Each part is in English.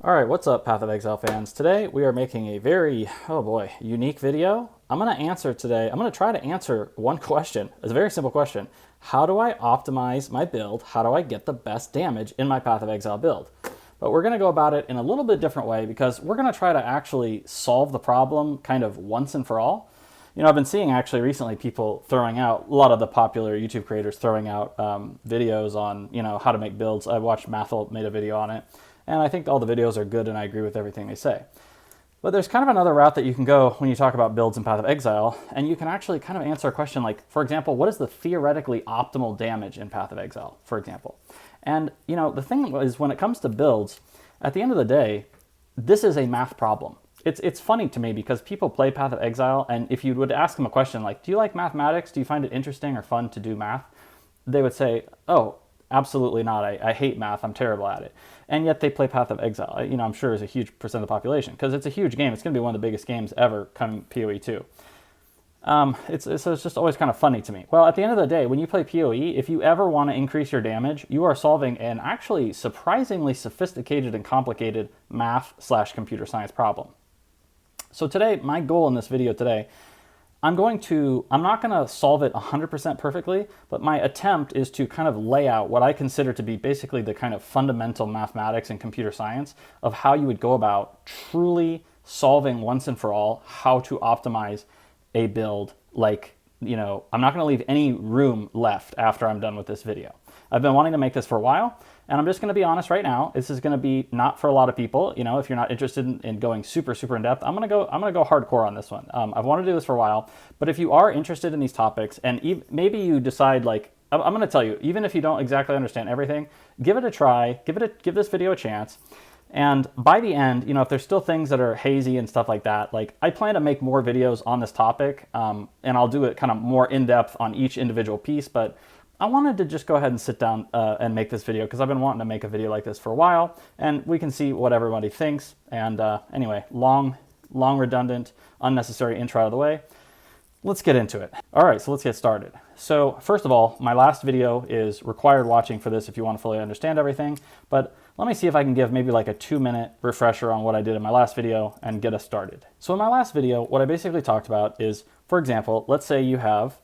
All right, what's up, Path of Exile fans? Today we are making a very, oh boy, unique video. I'm going to try to answer one question. It's a very simple question. How do I optimize my build? How do I get the best damage in my Path of Exile build? But we're going to go about it in a little bit different way because we're going to try to actually solve the problem kind of once and for all. You know, I've been seeing actually recently people throwing out, a lot of the popular YouTube creators throwing out videos on, how to make builds. I watched Mathel made a video on it. And I think all the videos are good and I agree with everything they say. But there's kind of another route that you can go when you talk about builds in Path of Exile, and you can actually kind of answer a question like, for example, what is the theoretically optimal damage in Path of Exile, for example? And, the thing is, when it comes to builds, at the end of the day, this is a math problem. It's funny to me because people play Path of Exile, and if you would ask them a question like, do you like mathematics? Do you find it interesting or fun to do math? They would say, oh, absolutely not. I hate math. I'm terrible at it. And yet they play Path of Exile. I'm sure is a huge percent of the population because it's a huge game. It's going to be one of the biggest games ever coming PoE 2. It's just always kind of funny to me. Well, at the end of the day, when you play PoE, if you ever want to increase your damage, you are solving an actually surprisingly sophisticated and complicated math/computer science problem. So today, my goal in this video today, I'm not going to solve it 100% perfectly, but my attempt is to kind of lay out what I consider to be basically the kind of fundamental mathematics and computer science of how you would go about truly solving once and for all how to optimize a build. Like, I'm not going to leave any room left after I'm done with this video. I've been wanting to make this for a while, and I'm just going to be honest right now. This is going to be not for a lot of people. If you're not interested in going super in depth, I'm going to go hardcore on this one. I've wanted to do this for a while, but if you are interested in these topics, and maybe you decide like, I'm going to tell you, even if you don't exactly understand everything, give it a try. Give this video a chance. And by the end, if there's still things that are hazy and stuff like that, like I plan to make more videos on this topic, and I'll do it kind of more in depth on each individual piece, but I wanted to just go ahead and sit down and make this video because I've been wanting to make a video like this for a while, and we can see what everybody thinks. And anyway, long, redundant, unnecessary intro out of the way. Let's get into it. All right, so let's get started. So first of all, my last video is required watching for this if you want to fully understand everything, but let me see if I can give maybe like a 2-minute refresher on what I did in my last video and get us started. So in my last video, what I basically talked about is, for example, let's say you want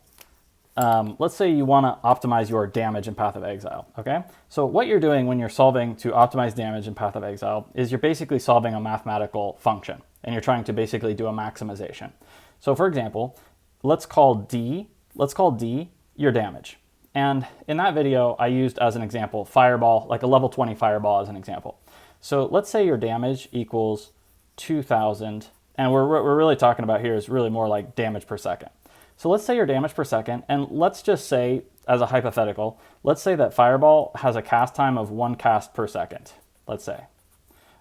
to optimize your damage in Path of Exile, okay? So what you're doing when you're solving to optimize damage in Path of Exile is you're basically solving a mathematical function, and you're trying to basically do a maximization. So for example, let's call D your damage. And in that video, I used as an example fireball, like a level 20 fireball as an example. So let's say your damage equals 2,000, and we're really talking about here is really more like damage per second. So let's say your damage per second, and let's just say, as a hypothetical, let's say that fireball has a cast time of 1 cast per second, let's say,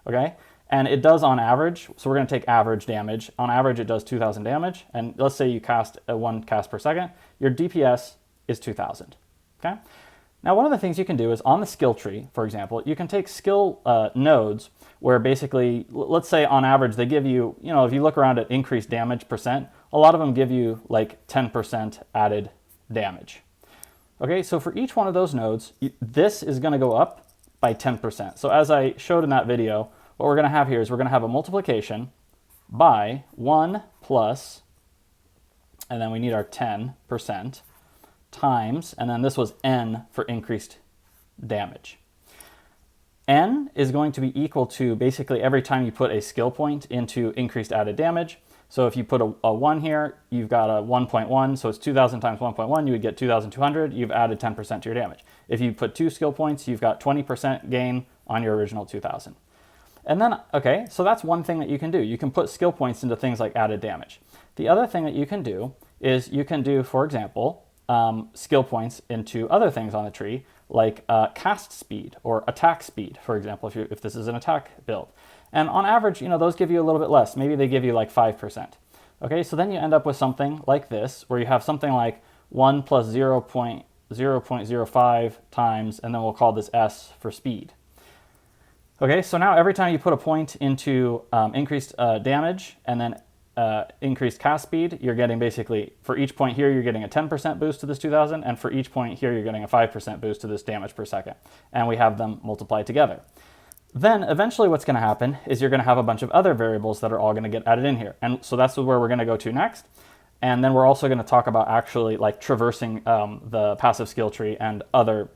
okay? And it does on average, so we're going to take average damage. On average, it does 2,000 damage, and let's say you cast 1 cast per second, your DPS is 2,000, okay? Now, one of the things you can do is on the skill tree, for example, you can take skill nodes where basically, let's say on average, they give you, if you look around at increased damage percent, a lot of them give you like 10% added damage. Okay, so for each one of those nodes, this is going to go up by 10%. So as I showed in that video, what we're going to have here is we're going to have a multiplication by 1 plus, and then we need our 10%, times, and then this was n for increased damage. N is going to be equal to basically every time you put a skill point into increased added damage. So if you put a 1 here, you've got a 1.1, so it's 2,000 times 1.1, you would get 2,200, you've added 10% to your damage. If you put 2 skill points, you've got 20% gain on your original 2,000. And then, okay, so that's one thing that you can do. You can put skill points into things like added damage. The other thing that you can do is you can do, for example, skill points into other things on the tree, like cast speed or attack speed, for example, if this is an attack build. And on average, those give you a little bit less. Maybe they give you like 5%. Okay, so then you end up with something like this, where you have something like 1 plus 0.05 times, and then we'll call this S for speed. Okay, so now every time you put a point into increased damage and then increased cast speed, you're getting basically, for each point here, you're getting a 10% boost to this 2,000, and for each point here, you're getting a 5% boost to this damage per second. And we have them multiplied together. Then eventually what's going to happen is you're going to have a bunch of other variables that are all going to get added in here. And so that's where we're going to go to next. And then we're also going to talk about actually like traversing the passive skill tree and other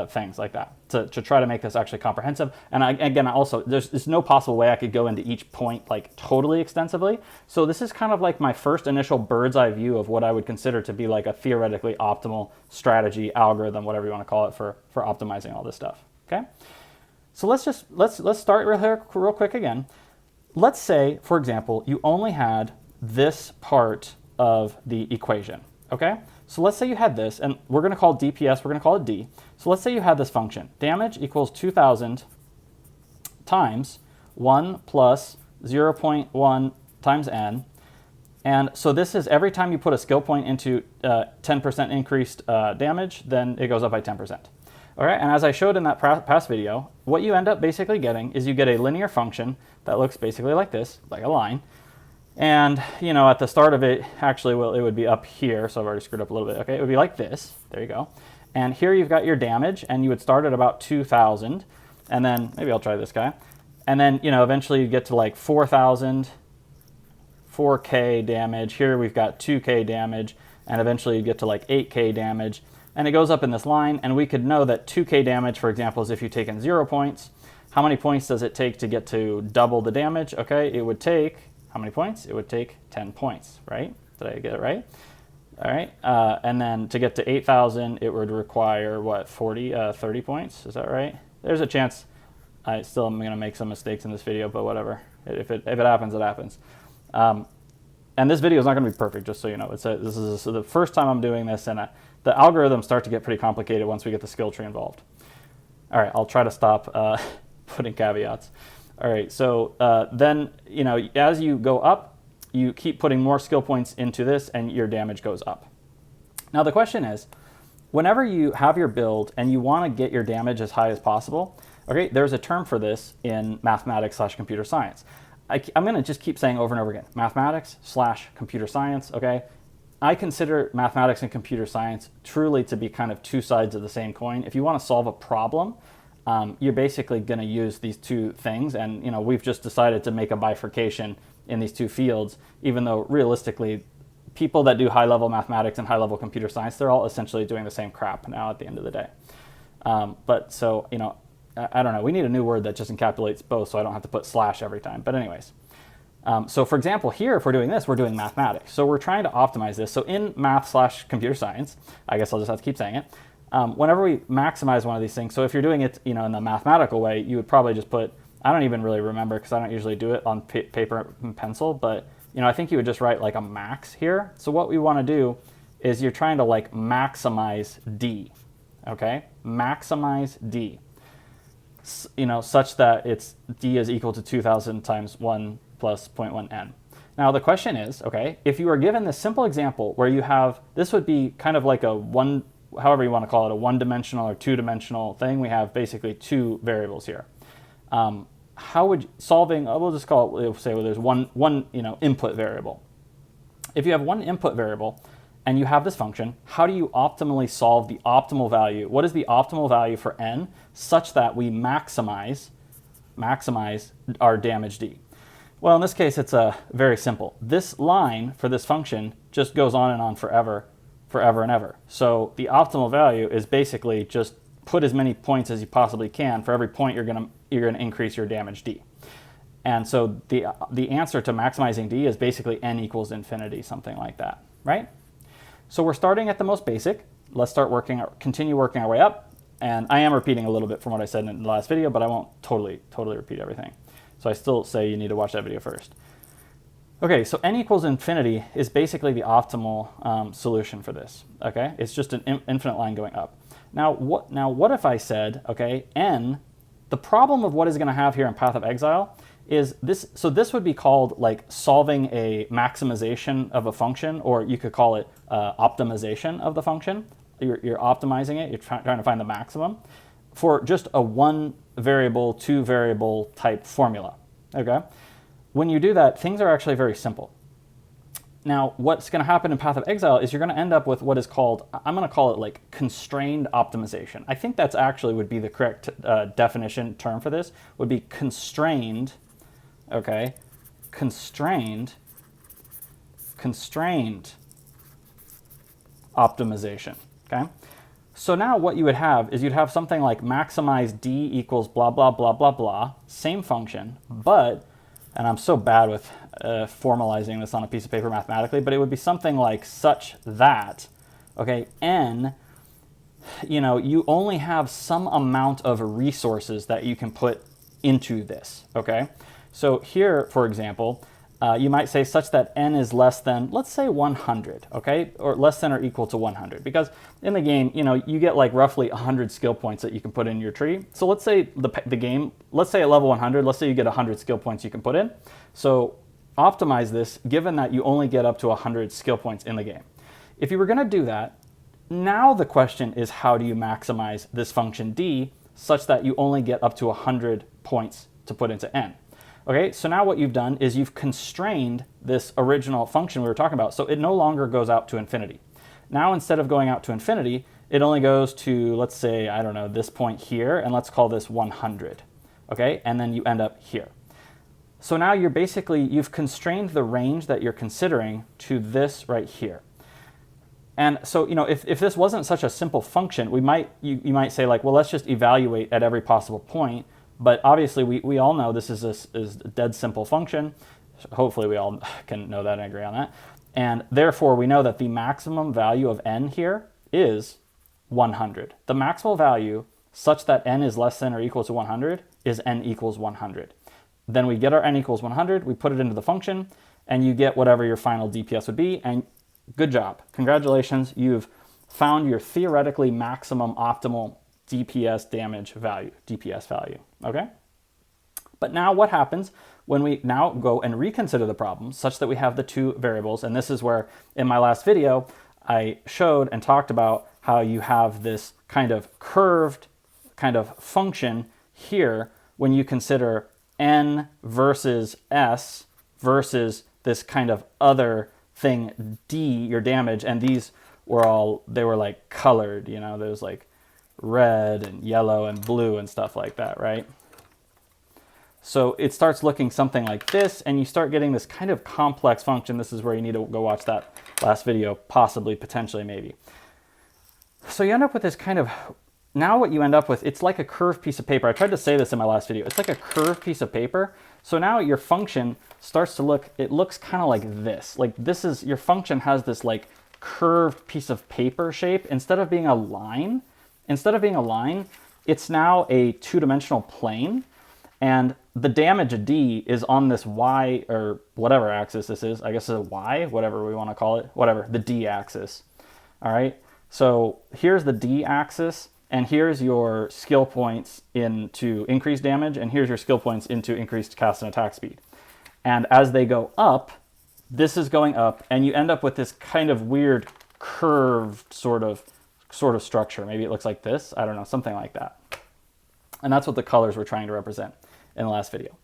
things like that to try to make this actually comprehensive. And again, also, there's no possible way I could go into each point like totally extensively. So this is kind of like my first initial bird's eye view of what I would consider to be like a theoretically optimal strategy, algorithm, whatever you want to call it, for optimizing all this stuff. Okay. So let's start real quick again. Let's say, for example, you only had this part of the equation, okay? So let's say you had this, and we're going to call DPS, we're going to call it D. So let's say you had this function. Damage equals 2,000 times 1 plus 0.1 times n. And so this is every time you put a skill point into 10% increased damage, then it goes up by 10%. All right, and as I showed in that past video, what you end up basically getting is you get a linear function that looks basically like this, like a line. And, you know, at the start of it, actually, well, it would be up here, so I've already screwed up a little bit. Okay, it would be like this. There you go. And here you've got your damage, and you would start at about 2,000. And then, maybe I'll try this guy. And then, you know, eventually you get to like 4,000, 4K damage. Here we've got 2K damage, and eventually you get to like 8K damage. And it goes up in this line, and we could know that 2K damage, for example, is if you've taken 0 points. How many points does it take to get to double the damage? Okay, it would take... How many points? It would take 10 points, right? Did I get it right? All right. And then to get to 8,000, it would require, what, 30 points? Is that right? There's a chance I still am going to make some mistakes in this video, but whatever. If it happens, it happens. And this video is not going to be perfect, just so you know. This is the first time I'm doing this, and the algorithms start to get pretty complicated once we get the skill tree involved. All right, I'll try to stop putting caveats. All right, so then, you know, as you go up, you keep putting more skill points into this, and your damage goes up. Now, the question is, whenever you have your build and you want to get your damage as high as possible, okay, there's a term for this in mathematics/computer science. I'm going to just keep saying over and over again, mathematics/computer science, okay? I consider mathematics and computer science truly to be kind of two sides of the same coin. If you want to solve a problem, you're basically going to use these two things, and you know we've just decided to make a bifurcation in these two fields, even though realistically people that do high-level mathematics and high-level computer science, they're all essentially doing the same crap now at the end of the day. But so, you know, I don't know, we need a new word that just encapsulates both so I don't have to put slash every time. But anyways, so for example, here if we're doing this, we're doing mathematics. So we're trying to optimize this. So in math/computer science, I guess I'll just have to keep saying it, whenever we maximize one of these things, so if you're doing it, you know, in the mathematical way, you would probably just put, I don't even really remember because I don't usually do it on paper and pencil, but you know, I think you would just write like a max here. So what we want to do is you're trying to like maximize D, okay? Maximize D, you know, such that it's D is equal to 2,000 times 1 plus 0.1n. Now the question is, okay, if you are given this simple example where you have, this would be kind of like a one, however you want to call it, a one-dimensional or two-dimensional thing. We have basically two variables here. How would solving? We'll just call it. We'll say well, there's one you know input variable. If you have one input variable and you have this function, how do you optimally solve the optimal value? What is the optimal value for n such that we maximize our damage D? Well, in this case, it's very simple. This line for this function just goes on and on forever and ever. So the optimal value is basically just put as many points as you possibly can. For every point, you're gonna increase your damage D. And so the answer to maximizing D is basically n equals infinity, something like that, right? So we're starting at the most basic. Let's continue working our way up. And I am repeating a little bit from what I said in the last video, but I won't totally repeat everything. So I still say you need to watch that video first. Okay, so n equals infinity is basically the optimal solution for this. Okay, it's just an infinite line going up. Now what if I said, okay, n, the problem of what is going to have here in Path of Exile is this. So this would be called like solving a maximization of a function, or you could call it optimization of the function. You're optimizing it. You're trying to find the maximum for just a one variable, two variable type formula. Okay. When you do that, things are actually very simple. Now, what's going to happen in Path of Exile is you're going to end up with what is called, I'm going to call it like constrained optimization. I think that's actually would be the correct definition term for this, would be constrained, okay, constrained optimization, okay? So now what you would have is you'd have something like maximize d equals blah, blah, blah, blah, blah, same function, but, and I'm so bad with formalizing this on a piece of paper mathematically, but it would be something like such that, okay, n, you know, you only have some amount of resources that you can put into this, okay? So here, for example, you might say such that n is less than, let's say 100, okay? Or less than or equal to 100, because in the game, you know, you get like roughly 100 skill points that you can put in your tree. So let's say the game, let's say at level 100, let's say you get 100 skill points you can put in. So optimize this given that you only get up to 100 skill points in the game. If you were gonna do that, now the question is how do you maximize this function d such that you only get up to 100 points to put into n? Okay, so now what you've done is you've constrained this original function we were talking about, so it no longer goes out to infinity. Now instead of going out to infinity, it only goes to, let's say, I don't know, this point here, and let's call this 100, okay? And then you end up here. So now you're basically, you've constrained the range that you're considering to this right here. And so, you know, if this wasn't such a simple function, we might, you might say like, well, let's just evaluate at every possible point. But obviously, we all know this is a dead simple function. Hopefully, we all can know that and agree on that. And therefore, we know that the maximum value of n here is 100. The maximal value such that n is less than or equal to 100 is n equals 100. Then we get our n equals 100, we put it into the function, and you get whatever your final DPS would be, and good job. Congratulations, you've found your theoretically maximum optimal DPS damage value, DPS value, okay? But now what happens when we now go and reconsider the problem such that we have the two variables, and this is where in my last video I showed and talked about how you have this kind of curved kind of function here when you consider n versus s versus this kind of other thing d, your damage, and these were all, they were like colored, you know, there's like red and yellow and blue and stuff like that, right? So it starts looking something like this, and you start getting this kind of complex function. This is where you need to go watch that last video, possibly, potentially, maybe. So you end up with this kind of, now what you end up with, it's like a curved piece of paper. I tried to say this in my last video. It's like a curved piece of paper. So now your function starts to look, it looks kind of like this. Like this is, your function has this like curved piece of paper shape. Instead of being a line, it's now a two-dimensional plane. And the damage D is on this Y or whatever axis this is. I guess it's a Y, whatever we want to call it, whatever, the D axis. All right. So here's the D axis, and here's your skill points into increased damage, and here's your skill points into increased cast and attack speed. And as they go up, this is going up, and you end up with this kind of weird curved sort of structure. Maybe it looks like this. I don't know, something like that. And that's what the colors were trying to represent in the last video.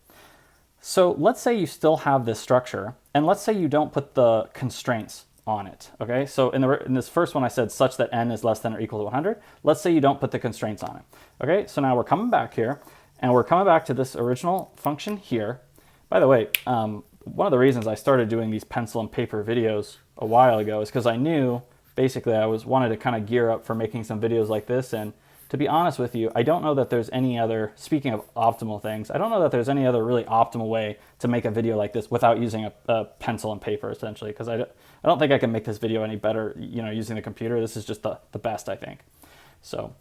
So let's say you still have this structure, and let's say you don't put the constraints on it, okay? So in this first one I said such that n is less than or equal to 100. Let's say you don't put the constraints on it, okay? So now we're coming back here, and we're coming back to this original function here. By the way, one of the reasons I started doing these pencil and paper videos a while ago is because I knew basically I wanted to kind of gear up for making some videos like this, and to be honest with you, I don't know that there's any other, speaking of optimal things, I don't know that there's any other really optimal way to make a video like this without using a pencil and paper, essentially, because I don't think I can make this video any better, you know, using the computer. This is just the best, I think. So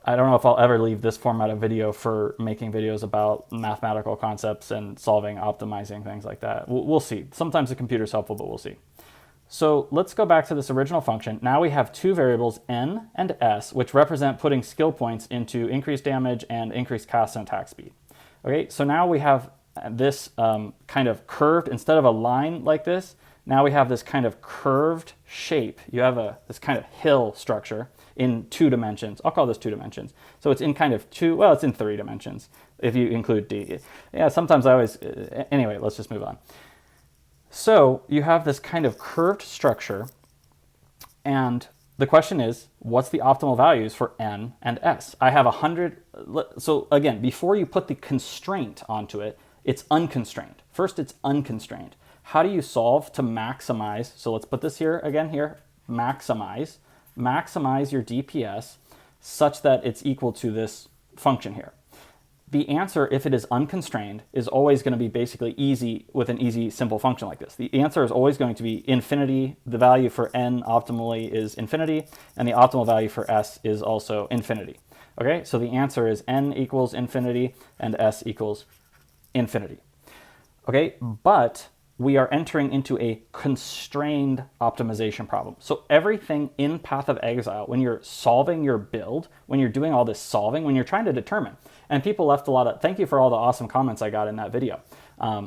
I don't know if I'll ever leave this format of video for making videos about mathematical concepts and solving, optimizing, things like that. We'll see. Sometimes the computer's helpful, but we'll see. So let's go back to this original function. Now we have two variables, n and s, which represent putting skill points into increased damage and increased cast and attack speed. Okay, so now we have this kind of curved, instead of a line like this, now we have this kind of curved shape. You have this kind of hill structure in 2 dimensions. I'll call this 2 dimensions. So it's in kind of it's in 3 dimensions if you include D. Yeah, sometimes I always, anyway, let's just move on. So you have this kind of curved structure, and the question is, what's the optimal values for n and s? I have 100. So again, before you put the constraint onto it, it's unconstrained. First, it's unconstrained. How do you solve to maximize? So let's put this here again here. Maximize your DPS such that it's equal to this function here. The answer, if it is unconstrained, is always going to be basically easy with an easy, simple function like this. The answer is always going to be infinity. The value for n optimally is infinity, and the optimal value for s is also infinity. Okay, so the answer is n equals infinity and s equals infinity. Okay, but we are entering into a constrained optimization problem. So everything in Path of Exile, when you're solving your build, when you're doing all this solving, when you're trying to determine, and people left a lot of, thank you for all the awesome comments I got in that video.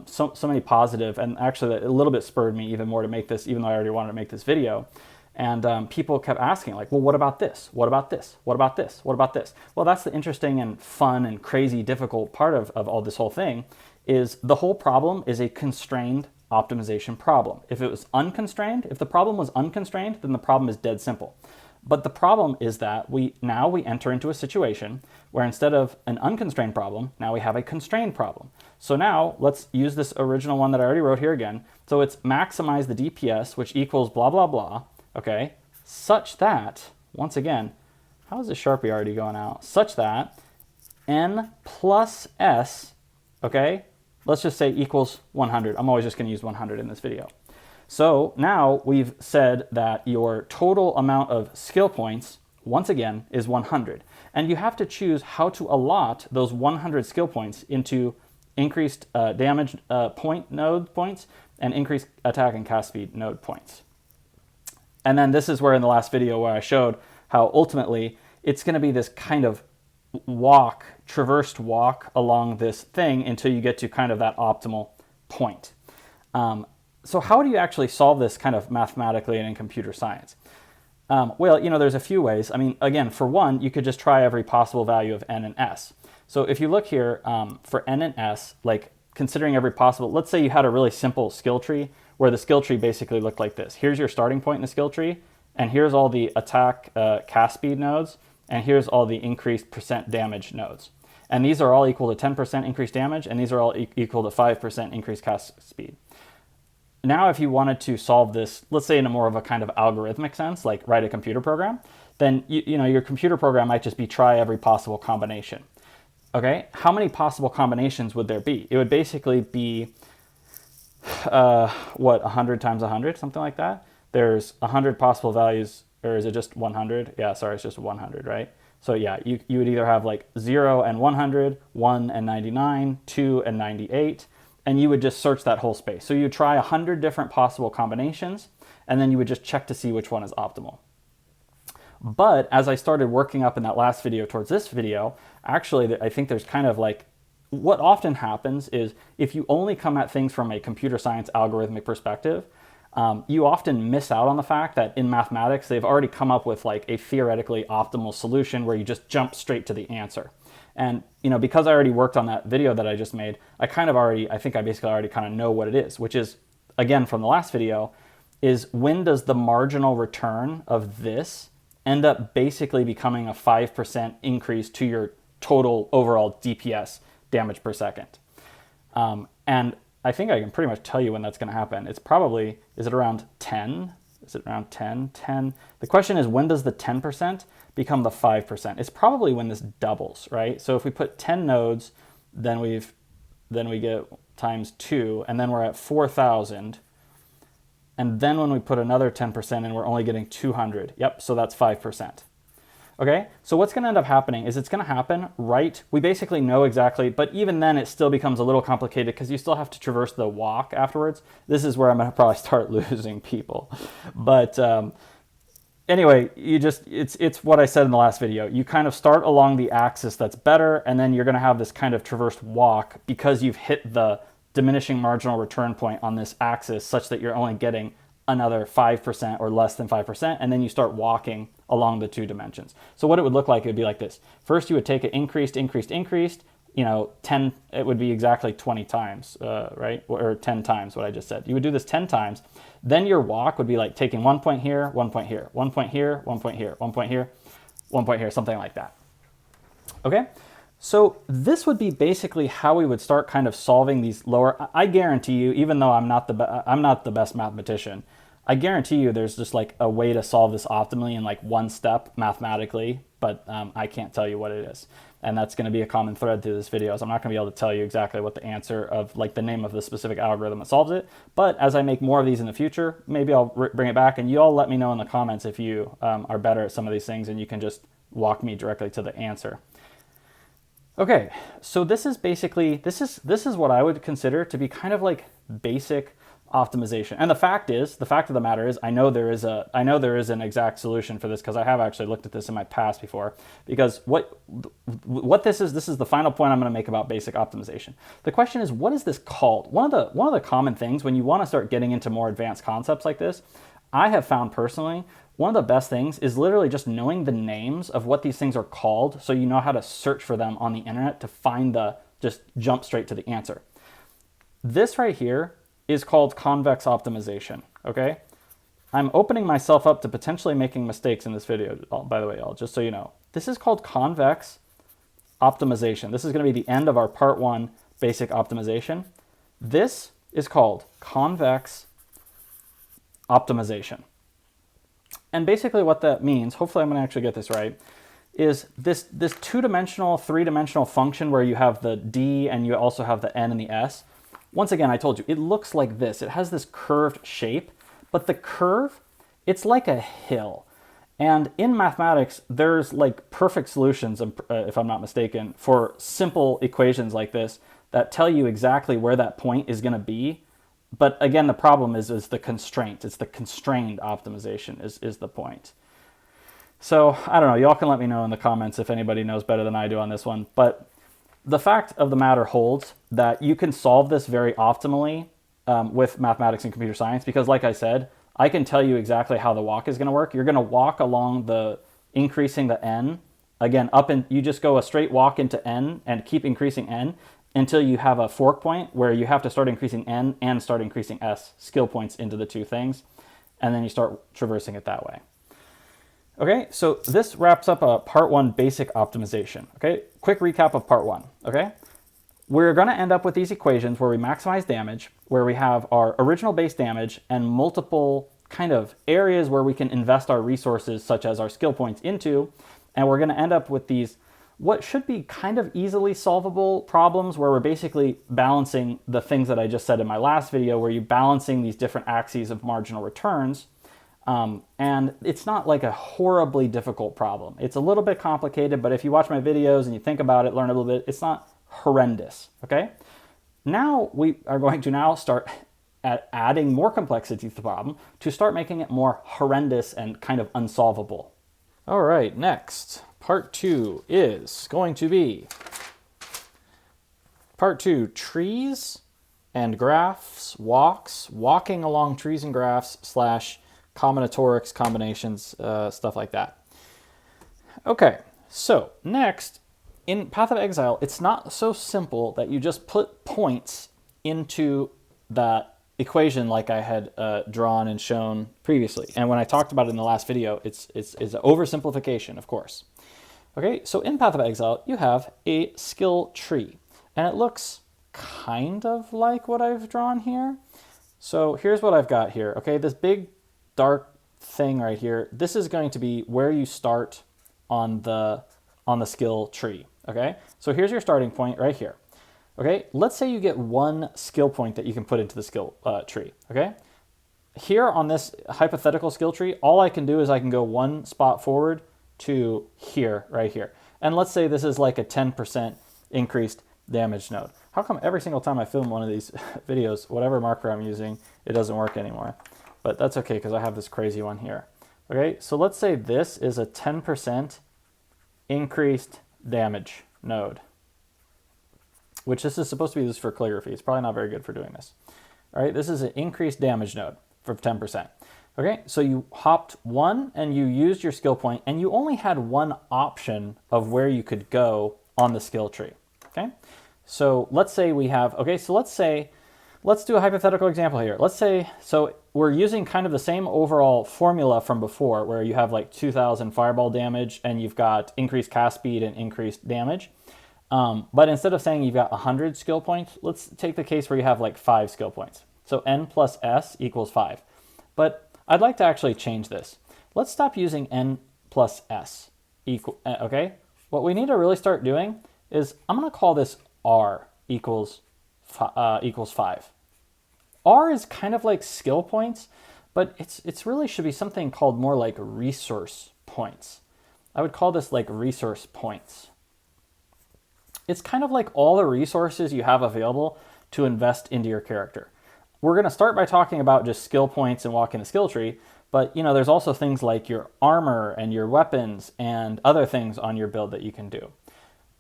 So many positive, and actually a little bit spurred me even more to make this, even though I already wanted to make this video. And people kept asking like, well, what about this? What about this? What about this? What about this? Well, that's the interesting and fun and crazy difficult part of all this whole thing, is the whole problem is a constrained optimization problem. If it was unconstrained, if the problem was unconstrained, then the problem is dead simple. But the problem is that we enter into a situation where instead of an unconstrained problem, now we have a constrained problem. So now let's use this original one that I already wrote here again. So it's maximize the DPS, which equals blah, blah, blah, okay, such that, once again, how is the Sharpie already going out? Such that n plus s, okay, let's just say equals 100. I'm always just going to use 100 in this video. So now we've said that your total amount of skill points, once again, is 100. And you have to choose how to allot those 100 skill points into increased damage point node points and increased attack and cast speed node points. And then this is where in the last video where I showed how ultimately it's going to be this kind of traversed walk along this thing until you get to kind of that optimal point. So how do you actually solve this kind of mathematically and in computer science? Well, there's a few ways. I mean, again, for one, you could just try every possible value of n and s. So if you look here for n and s, like considering every possible, let's say you had a really simple skill tree where the skill tree basically looked like this. Here's your starting point in the skill tree, and here's all the attack cast speed nodes, and here's all the increased percent damage nodes. And these are all equal to 10% increased damage, and these are all equal to 5% increased cast speed. Now, if you wanted to solve this, let's say in a more of a kind of algorithmic sense, like write a computer program, then your computer program might just be try every possible combination. Okay, how many possible combinations would there be? It would basically be, 100 times 100, something like that? There's 100 possible values, or is it just 100? Yeah, sorry, it's just 100, right? So yeah, you would either have like 0 and 100, 1 and 99, 2 and 98, and you would just search that whole space. So you try 100 different possible combinations, and then you would just check to see which one is optimal. But as I started working up in that last video towards this video, actually I think there's kind of like, what often happens is if you only come at things from a computer science algorithmic perspective, you often miss out on the fact that in mathematics, they've already come up with like a theoretically optimal solution where you just jump straight to the answer. And, because I already worked on that video that I just made, I think I basically already kind of know what it is, which is, again, from the last video, is when does the marginal return of this end up basically becoming a 5% increase to your total overall DPS damage per second. And I think I can pretty much tell you when that's going to happen. It's probably, is it around 10? Is it around 10? 10. The question is, when does the 10% become the 5%? It's probably when this doubles, right? So if we put 10 nodes, then we get times 2, and then we're at 4,000. And then when we put another 10% in, we're only getting 200. Yep, so that's 5%. Okay, so what's going to end up happening is it's going to happen right, we basically know exactly, but even then it still becomes a little complicated because you still have to traverse the walk afterwards. This is where I'm going to probably start losing people. But anyway, it's what I said in the last video. You kind of start along the axis that's better, and then you're going to have this kind of traversed walk because you've hit the diminishing marginal return point on this axis such that you're only getting another 5% or less than 5%, and then you start walking along the two dimensions. So what it would look like, it would be like this. First, you would take it increased, increased, increased, you know, 10, it would be exactly 20 times, right? Or 10 times what I just said. You would do this 10 times. Then your walk would be like taking 1 point here, 1 point here, 1 point here, 1 point here, 1 point here, 1 point here, something like that. Okay? So this would be basically how we would start kind of solving these lower. I guarantee you, even though I'm not the best mathematician, I guarantee you there's just like a way to solve this optimally in like one step mathematically, but I can't tell you what it is. And that's going to be a common thread through this video. So I'm not going to be able to tell you exactly what the answer of like the name of the specific algorithm that solves it. But as I make more of these in the future, maybe I'll bring it back, and you all let me know in the comments if you are better at some of these things and you can just walk me directly to the answer. Okay, so this is basically, this is what I would consider to be kind of like basic optimization. And the fact of the matter is, I know there is an exact solution for this because I have actually looked at this in my past before. Because what this is the final point I'm going to make about basic optimization. The question is, what is this called? One of the common things when you want to start getting into more advanced concepts like this, I have found personally, one of the best things is literally just knowing the names of what these things are called, so you know how to search for them on the internet to find just jump straight to the answer. This right here is called convex optimization, okay? I'm opening myself up to potentially making mistakes in this video, by the way, y'all, just so you know. This is called convex optimization. This is going to be the end of our part 1 basic optimization. This is called convex optimization. And basically what that means, hopefully I'm going to actually get this right, is this two-dimensional, three-dimensional function where you have the d and you also have the n and the s. Once again, I told you, it looks like this. It has this curved shape, but the curve, it's like a hill. And in mathematics, there's like perfect solutions, if I'm not mistaken, for simple equations like this that tell you exactly where that point is going to be. But again, the problem is the constraint. It's the constrained optimization is the point. So I don't know. Y'all can let me know in the comments if anybody knows better than I do on this one. But the fact of the matter holds that you can solve this very optimally with mathematics and computer science, because like I said, I can tell you exactly how the walk is going to work. You're going to walk along increasing the n. Again, you just go a straight walk into n and keep increasing n until you have a fork point where you have to start increasing n and start increasing s, skill points into the two things, and then you start traversing it that way. Okay, so this wraps up a part 1 basic optimization. Okay, quick recap of part 1. Okay, we're going to end up with these equations where we maximize damage, where we have our original base damage and multiple kind of areas where we can invest our resources, such as our skill points, into, and we're going to end up with these what should be kind of easily solvable problems where we're basically balancing the things that I just said in my last video, where you're balancing these different axes of marginal returns. And it's not like a horribly difficult problem. It's a little bit complicated, but if you watch my videos and you think about it, learn a little bit, it's not horrendous, okay? Now we are going to start at adding more complexity to the problem to start making it more horrendous and kind of unsolvable. All right, next. Part 2 is going to be part 2, trees and graphs, walking along trees and graphs / combinatorics, combinations, stuff like that. Okay, so next, in Path of Exile, it's not so simple that you just put points into that equation like I had drawn and shown previously. And when I talked about it in the last video, it's an oversimplification, of course. Okay, so in Path of Exile, you have a skill tree, and it looks kind of like what I've drawn here. So here's what I've got here. Okay, this big dark thing right here, this is going to be where you start on the skill tree. Okay, so here's your starting point right here. Okay, let's say you get 1 skill point that you can put into the skill tree. Okay, here on this hypothetical skill tree, all I can do is I can go 1 spot forward to here, right here. And let's say this is like a 10% increased damage node. How come every single time I film one of these videos, whatever marker I'm using, it doesn't work anymore? But that's okay, because I have this crazy one here. Okay, so let's say this is a 10% increased damage node, which this is supposed to be used for calligraphy. It's probably not very good for doing this. All right, this is an increased damage node for 10%. Okay, so you hopped 1 and you used your skill point, and you only had 1 option of where you could go on the skill tree. Okay, so let's say we have, okay, so let's do a hypothetical example here. Let's say, so we're using kind of the same overall formula from before where you have like 2,000 fireball damage and you've got increased cast speed and increased damage. But instead of saying you've got 100 skill points, let's take the case where you have like 5 skill points. So n plus s equals 5. But I'd like to actually change this. Let's stop using n plus s equal, okay? What we need to really start doing is I'm going to call this r equals 5. R is kind of like skill points, but it's really should be something called more like resource points. I would call this like resource points. It's kind of like all the resources you have available to invest into your character. We're going to start by talking about just skill points and walking the skill tree, but you know, there's also things like your armor and your weapons and other things on your build that you can do.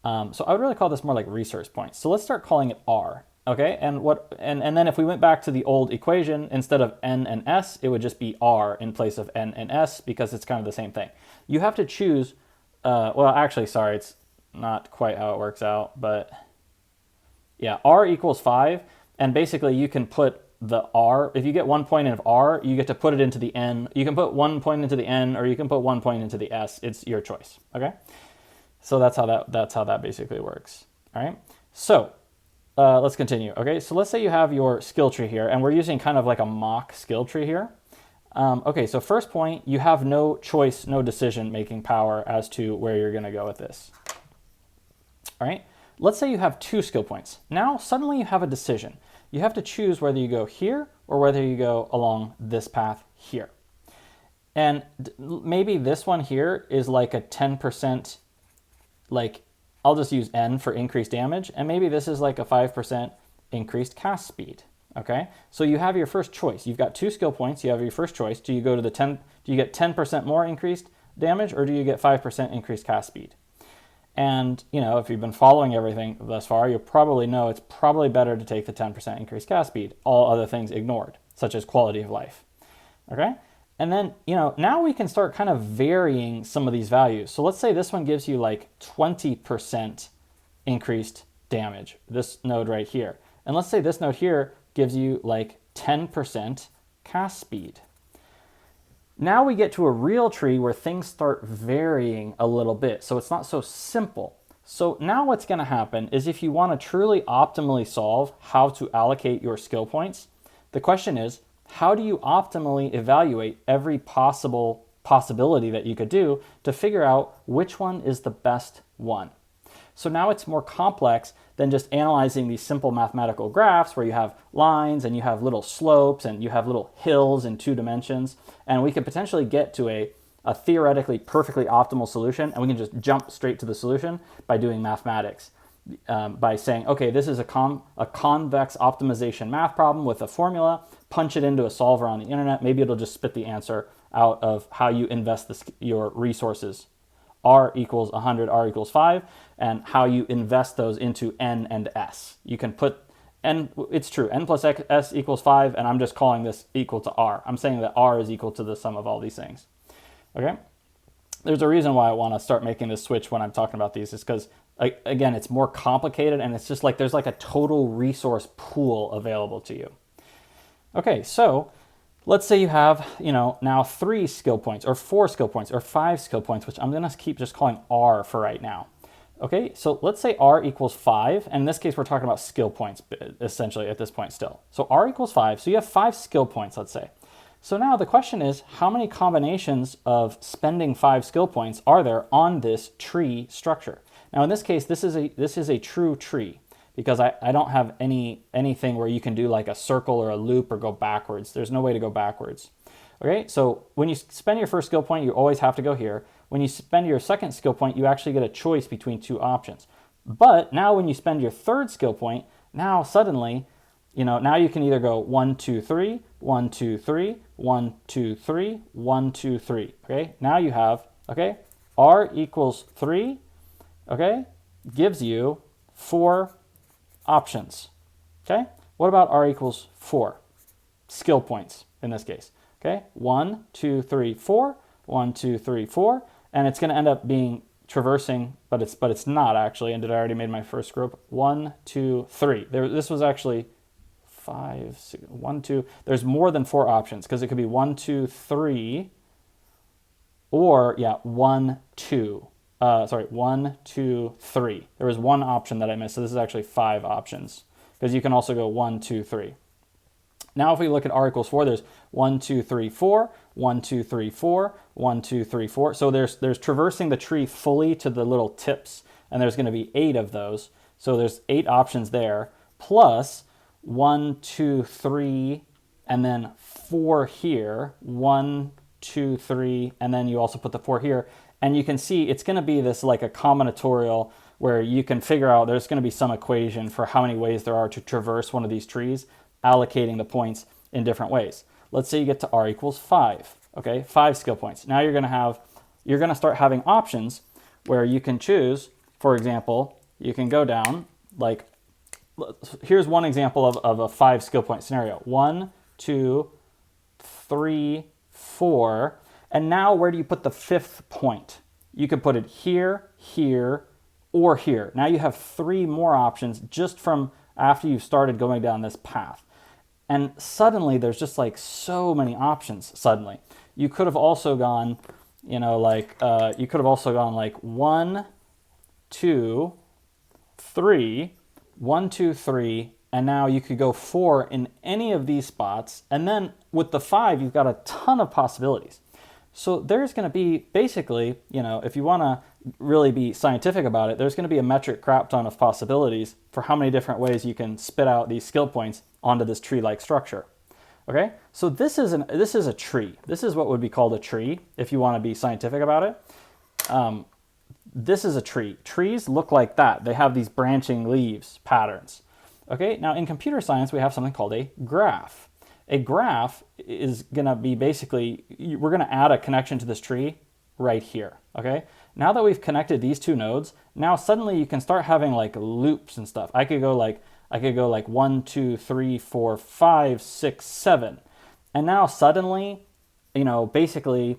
So I would really call this more like resource points. So let's start calling it R. Okay, and then if we went back to the old equation, instead of n and s, it would just be r in place of n and s because it's kind of the same thing. You have to choose, well, actually, sorry, it's not quite how it works out, but yeah, r equals 5, and basically you can put the r, if you get 1 point of r, you get to put it into the n. You can put 1 point into the n, or you can put 1 point into the s. It's your choice, okay? So that's how that basically works, all right? So let's continue. Okay, so let's say you have your skill tree here, and we're using kind of like a mock skill tree here. Okay, so first point, you have no choice, no decision-making power as to where you're going to go with this. All right, let's say you have 2 skill points. Now, suddenly you have a decision. You have to choose whether you go here or whether you go along this path here. And maybe this one here is like a 10%, like, I'll just use n for increased damage, and maybe this is like a 5% increased cast speed, okay? So you have your first choice. You've got 2 skill points, you have your first choice. Do you go to the 10, do you get 10% more increased damage, or do you get 5% increased cast speed? And, you know, if you've been following everything thus far, you'll probably know it's probably better to take the 10% increased cast speed, all other things ignored, such as quality of life, okay? And then, you know, now we can start kind of varying some of these values. So let's say this one gives you like 20% increased damage, this node right here. And let's say this node here gives you like 10% cast speed. Now we get to a real tree where things start varying a little bit. So it's not so simple. So now what's going to happen is if you want to truly optimally solve how to allocate your skill points, the question is, how do you optimally evaluate every possibility that you could do to figure out which one is the best one? So now it's more complex than just analyzing these simple mathematical graphs where you have lines and you have little slopes and you have little hills in 2 dimensions. And we could potentially get to a theoretically perfectly optimal solution, and we can just jump straight to the solution by doing mathematics. By saying, okay, this is a convex optimization math problem with a formula, punch it into a solver on the internet, maybe it'll just spit the answer out of how you invest your resources. R equals 100, R equals 5, and how you invest those into N and S. You can put N, it's true, N plus S equals 5, and I'm just calling this equal to R. I'm saying that R is equal to the sum of all these things, okay? There's a reason why I want to start making this switch when I'm talking about these, is because, again, it's more complicated, and it's just like there's like a total resource pool available to you. Okay, so let's say you have, you know, now 3 skill points, or 4 skill points, or 5 skill points, which I'm going to keep just calling R for right now. Okay, so let's say R equals 5, and in this case we're talking about skill points essentially at this point still. So R equals 5, so you have 5 skill points, let's say. So now the question is, how many combinations of spending 5 skill points are there on this tree structure? Now in this case, this is a true tree, because I don't have anything where you can do like a circle or a loop or go backwards. There's no way to go backwards. Okay, so when you spend your first skill point, you always have to go here. When you spend your second skill point, you actually get a choice between 2 options. But now when you spend your third skill point, now suddenly, you know, now you can either go 1, 2, 3, 1, 2, 3, 1, 2, 3, 1, 2, 3. Okay, now you have, okay, R equals 3, okay, gives you 4 options. Okay, what about R equals 4? Skill points in this case. Okay, 1, 2, 3, 4, 1, 2, 3, 4, and it's going to end up being traversing, but it's not actually. And did I already made my first group? 1, 2, 3. This was actually 5, 6, 1, 2. There's more than 4 options because it could be 1, 2, 3, or yeah, 1, 2. Sorry, 1, 2, 3. There was one option that I missed, so this is actually 5 options because you can also go 1, 2, 3. Now if we look at r equals 4, there's 1, 2, 3, 4, 1, 2, 3, 4, 1, 2, 3, 4. So there's traversing the tree fully to the little tips, and there's going to be 8 of those. So there's 8 options there, plus 1, 2, 3, and then 4 here. 1, 2, 3, and then you also put the 4 here. And you can see it's going to be this like a combinatorial where you can figure out there's going to be some equation for how many ways there are to traverse one of these trees, allocating the points in different ways. Let's say you get to r equals 5, okay? 5 skill points. Now you're going to start having options where you can choose, for example, you can go down, like, here's one example of a 5 skill point scenario. 1, 2, 3, 4, and now where do you put the 5th point? You could put it here, here, or here. Now you have 3 more options just from after you've started going down this path. And suddenly there's just like so many options suddenly. You could have also gone, you know, like, you could have also gone like 1, 2, 3, 1, 2, 3, and now you could go 4 in any of these spots. And then with the 5, you've got a ton of possibilities. So there's going to be basically, you know, if you want to really be scientific about it, there's going to be a metric crap ton of possibilities for how many different ways you can spit out these skill points onto this tree-like structure. Okay, so this is a tree. This is what would be called a tree if you want to be scientific about it. This is a tree. Trees look like that. They have these branching leaves patterns. Okay, now in computer science we have something called a graph. A graph is going to be basically, we're going to add a connection to this tree right here, okay? Now that we've connected these 2 nodes, now suddenly you can start having like loops and stuff. I could go like 1, 2, 3, 4, 5, 6, 7. And now suddenly, you know, basically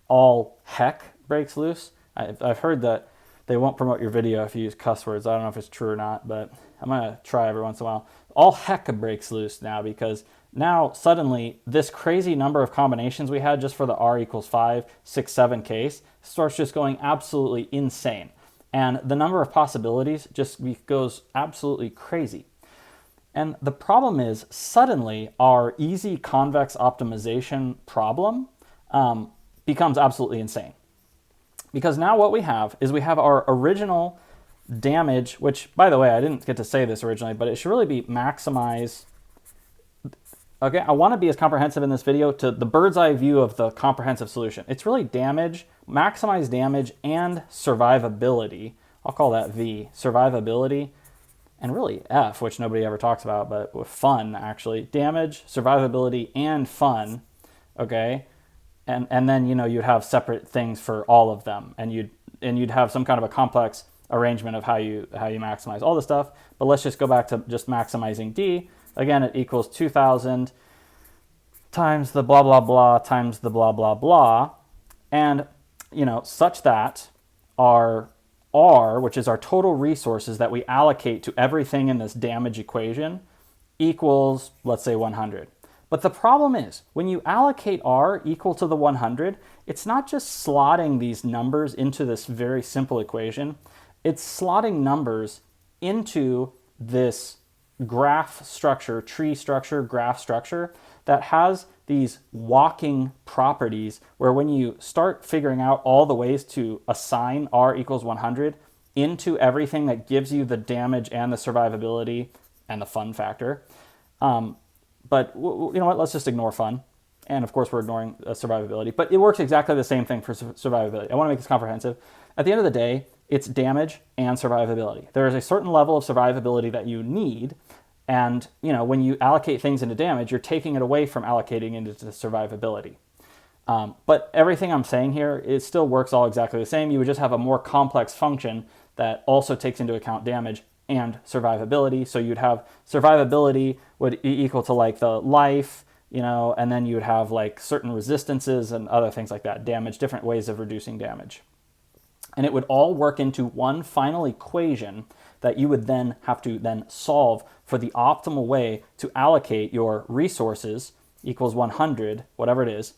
all heck breaks loose. I've heard that they won't promote your video if you use cuss words. I don't know if it's true or not, but I'm going to try every once in a while. All heck breaks loose now because now suddenly this crazy number of combinations we had just for the r equals 5, 6, 7 case starts just going absolutely insane. And the number of possibilities just goes absolutely crazy. And the problem is suddenly our easy convex optimization problem becomes absolutely insane. Because now what we have is we have our original damage, which, by the way, I didn't get to say this originally, but it should really be maximize. Okay, I want to be as comprehensive in this video to the bird's eye view of the comprehensive solution. It's really damage, maximize damage, and survivability. I'll call that V, survivability, and really F, which nobody ever talks about, but with fun, actually. Damage, survivability, and fun, okay? And then, you know, you'd have separate things for all of them, and you'd have some kind of a complex arrangement of how you maximize all the stuff. But let's just go back to just maximizing D. Again, it equals 2,000 times the blah, blah, blah times the blah, blah, blah. And, you know, such that our R, which is our total resources that we allocate to everything in this damage equation, equals, let's say, 100. But the problem is, when you allocate R equal to the 100, it's not just slotting these numbers into this very simple equation. It's slotting numbers into this graph structure, tree structure, graph structure that has these walking properties where when you start figuring out all the ways to assign R equals 100 into everything that gives you the damage and the survivability and the fun factor. But you know what, let's just ignore fun. And of course we're ignoring survivability, but it works exactly the same thing for survivability. I want to make this comprehensive. At the end of the day, it's damage and survivability. There is a certain level of survivability that you need. And you know, when you allocate things into damage, you're taking it away from allocating into survivability. But everything I'm saying here, it still works all exactly the same. You would just have a more complex function that also takes into account damage and survivability. So you'd have survivability would equal to like the life, you know, and then you would have like certain resistances and other things like that, damage, different ways of reducing damage. And it would all work into one final equation that you would then have to then solve for the optimal way to allocate your resources equals 100, whatever it is,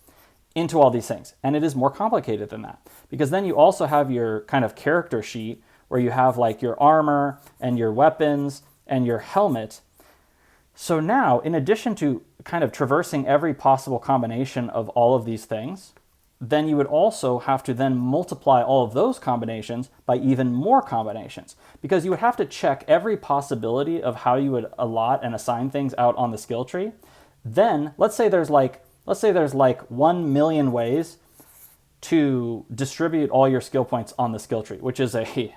into all these things. And it is more complicated than that, because then you also have your kind of character sheet where you have like your armor and your weapons and your helmet. So now, in addition to kind of traversing every possible combination of all of these things, then you would also have to then multiply all of those combinations by even more combinations, because you would have to check every possibility of how you would allot and assign things out on the skill tree. Then let's say there's like 1 million ways to distribute all your skill points on the skill tree, which is a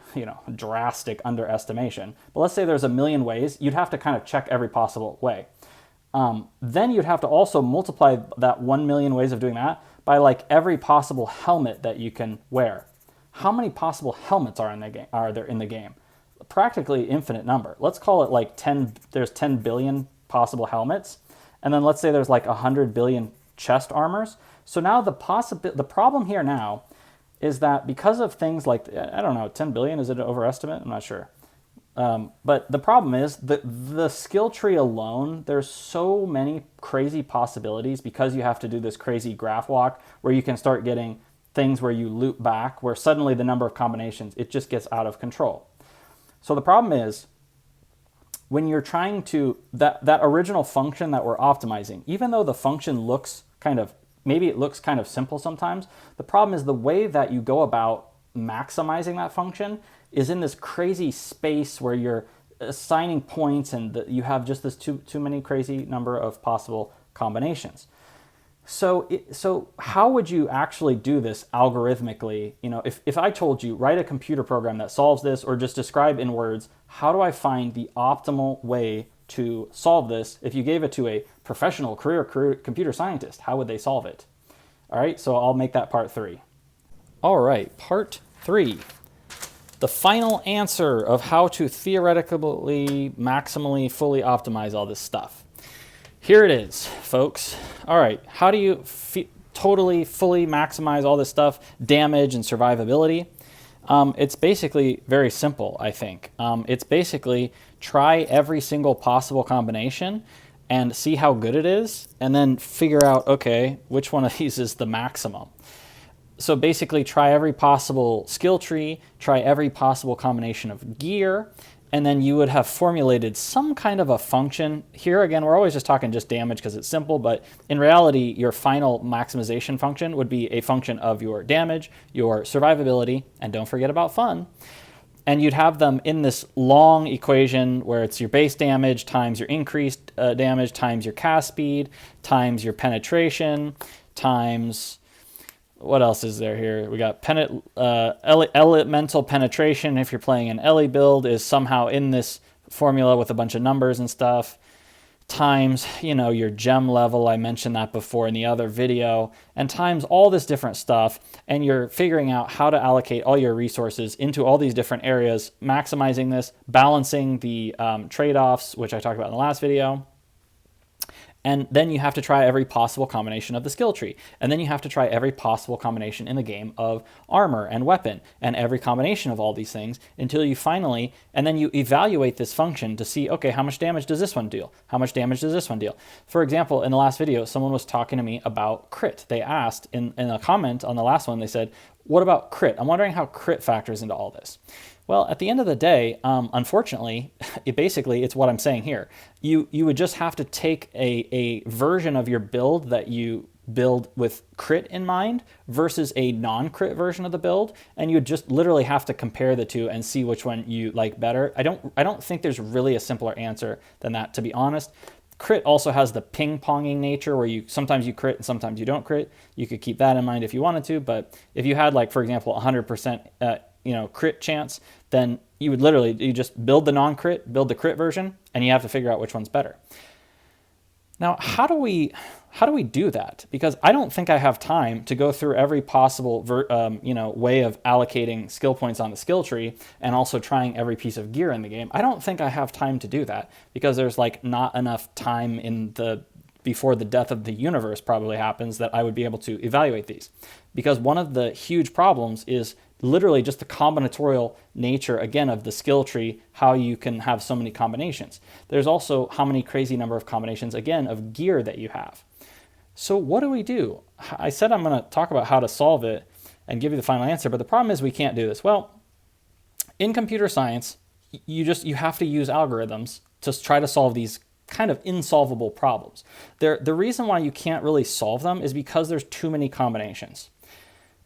drastic underestimation. But let's say there's 1 million ways. You'd have to kind of check every possible way. Then you'd have to also multiply that 1 million ways of doing that by like every possible helmet that you can wear. How many possible helmets are there in the game? Practically infinite number. Let's call it like 10. There's 10 billion possible helmets, and then let's say there's like 100 billion chest armors. So now the problem here now is that because of things like, I don't know, 10 billion, is it an overestimate? I'm not sure. But the problem is the skill tree alone, there's so many crazy possibilities because you have to do this crazy graph walk where you can start getting things where you loop back, where suddenly the number of combinations, it just gets out of control. So the problem is when you're trying to, that original function that we're optimizing, even though the function looks maybe it looks kind of simple sometimes, the problem is the way that you go about maximizing that function is in this crazy space where you're assigning points and you have just this too many crazy number of possible combinations. So how would you actually do this algorithmically? If I told you, write a computer program that solves this, or just describe in words, how do I find the optimal way to solve this? If you gave it to a professional career computer scientist, how would they solve it? All right, so I'll make that part 3. All right, part 3. The final answer of how to theoretically, maximally, fully optimize all this stuff. Here it is, folks. All right, how do you totally, fully maximize all this stuff, damage and survivability? It's basically very simple, I think. It's basically try every single possible combination and see how good it is, and then figure out, okay, which one of these is the maximum. So basically try every possible skill tree, try every possible combination of gear, and then you would have formulated some kind of a function. Here again, we're always just talking just damage because it's simple, but in reality, your final maximization function would be a function of your damage, your survivability, and don't forget about fun. And you'd have them in this long equation where it's your base damage times your increased damage times your cast speed times your penetration times, what else is there here? We got elemental penetration, if you're playing an Ellie build, is somehow in this formula with a bunch of numbers and stuff, times, your gem level, I mentioned that before in the other video, and times all this different stuff, and you're figuring out how to allocate all your resources into all these different areas, maximizing this, balancing the trade-offs, which I talked about in the last video. And then you have to try every possible combination of the skill tree. And then you have to try every possible combination in the game of armor and weapon, and every combination of all these things until you finally, and then you evaluate this function to see, okay, how much damage does this one deal? How much damage does this one deal? For example, in the last video, someone was talking to me about crit. They asked in a comment on the last one, they said, what about crit? I'm wondering how crit factors into all this. Well, at the end of the day, unfortunately, it's what I'm saying here. You would just have to take a version of your build that you build with crit in mind versus a non-crit version of the build, and you just literally have to compare the two and see which one you like better. I don't think there's really a simpler answer than that, to be honest. Crit also has the ping-ponging nature where sometimes you crit and sometimes you don't crit. You could keep that in mind if you wanted to, but if you had, like, for example, 100% crit chance, then you just build the non-crit, build the crit version, and you have to figure out which one's better. Now, how do we do that? Because I don't think I have time to go through every possible way of allocating skill points on the skill tree and also trying every piece of gear in the game. I don't think I have time to do that because there's not enough time before the death of the universe probably happens that I would be able to evaluate these. Because one of the huge problems is literally just the combinatorial nature, again, of the skill tree, how you can have so many combinations. There's also how many crazy number of combinations, again, of gear that you have. So what do we do? I said I'm going to talk about how to solve it and give you the final answer, but the problem is we can't do this. Well, in computer science, you have to use algorithms to try to solve these kind of insolvable problems. The reason why you can't really solve them is because there's too many combinations.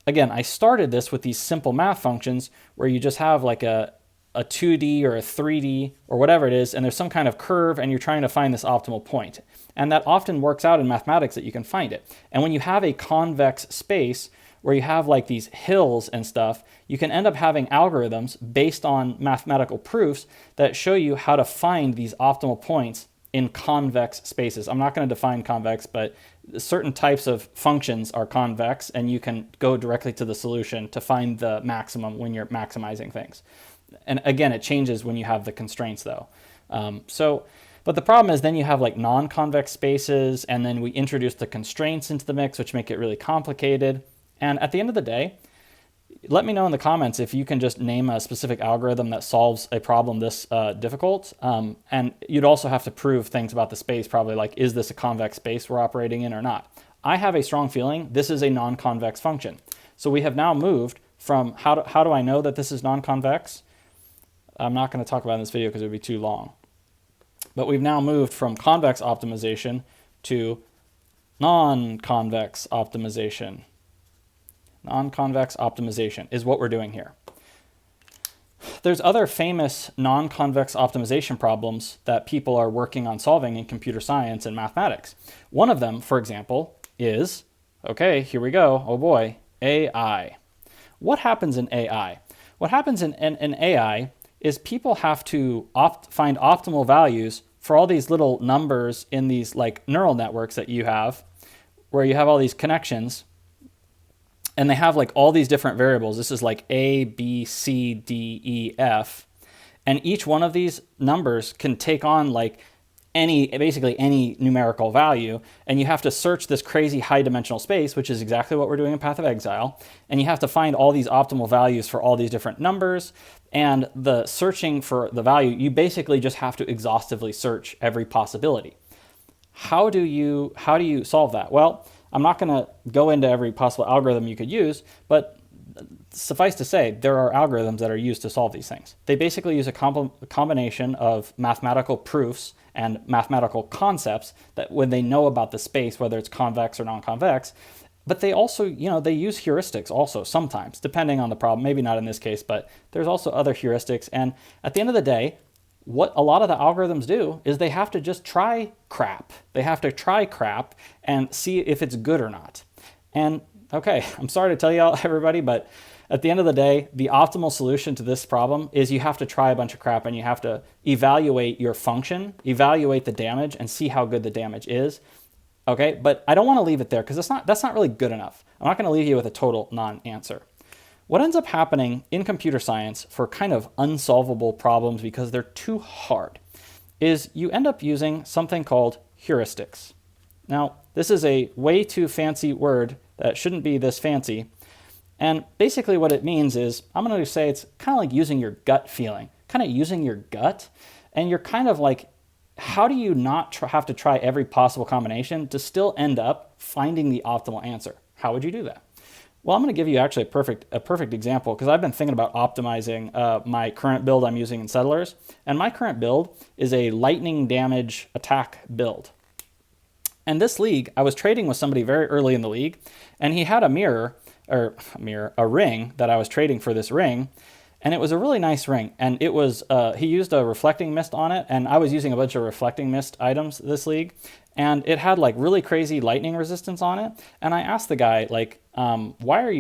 Again, I started this with these simple math functions where you just have like a 2D or a 3D or whatever it is, and there's some kind of curve and you're trying to find this optimal point. And that often works out in mathematics that you can find it. And when you have a convex space where you have like these hills and stuff, you can end up having algorithms based on mathematical proofs that show you how to find these optimal points in convex spaces. I'm not going to define convex, but certain types of functions are convex, and you can go directly to the solution to find the maximum when you're maximizing things. And again, it changes when you have the constraints though. But the problem is then you have like non-convex spaces, and then we introduce the constraints into the mix, which make it really complicated. And at the end of the day, let me know in the comments if you can just name a specific algorithm that solves a problem this difficult. And you'd also have to prove things about the space, probably like, is this a convex space we're operating in or not? I have a strong feeling this is a non-convex function. So we have now moved from, how do I know that this is non-convex? I'm not going to talk about it in this video because it would be too long. But we've now moved from convex optimization to non-convex optimization. Non-convex optimization is what we're doing here. There's other famous non-convex optimization problems that people are working on solving in computer science and mathematics. One of them, for example, is, okay, here we go, oh boy, AI. What happens in AI? What happens in AI is people have to find optimal values for all these little numbers in these like neural networks that you have, where you have all these connections, and they have like all these different variables. This is like A, B, C, D, E, F. And each one of these numbers can take on like basically any numerical value. And you have to search this crazy high dimensional space, which is exactly what we're doing in Path of Exile. And you have to find all these optimal values for all these different numbers. And the searching for the value, you basically just have to exhaustively search every possibility. How do you solve that? Well, I'm not going to go into every possible algorithm you could use, but suffice to say, there are algorithms that are used to solve these things. They basically use a combination of mathematical proofs and mathematical concepts that when they know about the space, whether it's convex or non-convex, but they also, they use heuristics also sometimes, depending on the problem. Maybe not in this case, but there's also other heuristics. And at the end of the day, what a lot of the algorithms do is they have to just try crap. They have to try crap and see if it's good or not. And okay, I'm sorry to tell you all, everybody, but at the end of the day, the optimal solution to this problem is you have to try a bunch of crap and you have to evaluate your function, evaluate the damage, and see how good the damage is. Okay, but I don't want to leave it there because that's not really good enough. I'm not going to leave you with a total non-answer. What ends up happening in computer science for kind of unsolvable problems because they're too hard is you end up using something called heuristics. Now, this is a way too fancy word that shouldn't be this fancy. And basically what it means is, I'm going to say it's kind of like using your gut feeling, kind of using your gut. And you're kind of like, how do you not have to try every possible combination to still end up finding the optimal answer? How would you do that? Well, I'm going to give you actually a perfect example because I've been thinking about optimizing my current build I'm using in Settlers. And my current build is a lightning damage attack build. And this league, I was trading with somebody very early in the league, and he had a ring that I was trading for this ring. And it was a really nice ring. And it was, he used a reflecting mist on it. And I was using a bunch of reflecting mist items this league. And it had like really crazy lightning resistance on it. And I asked the guy, like, why are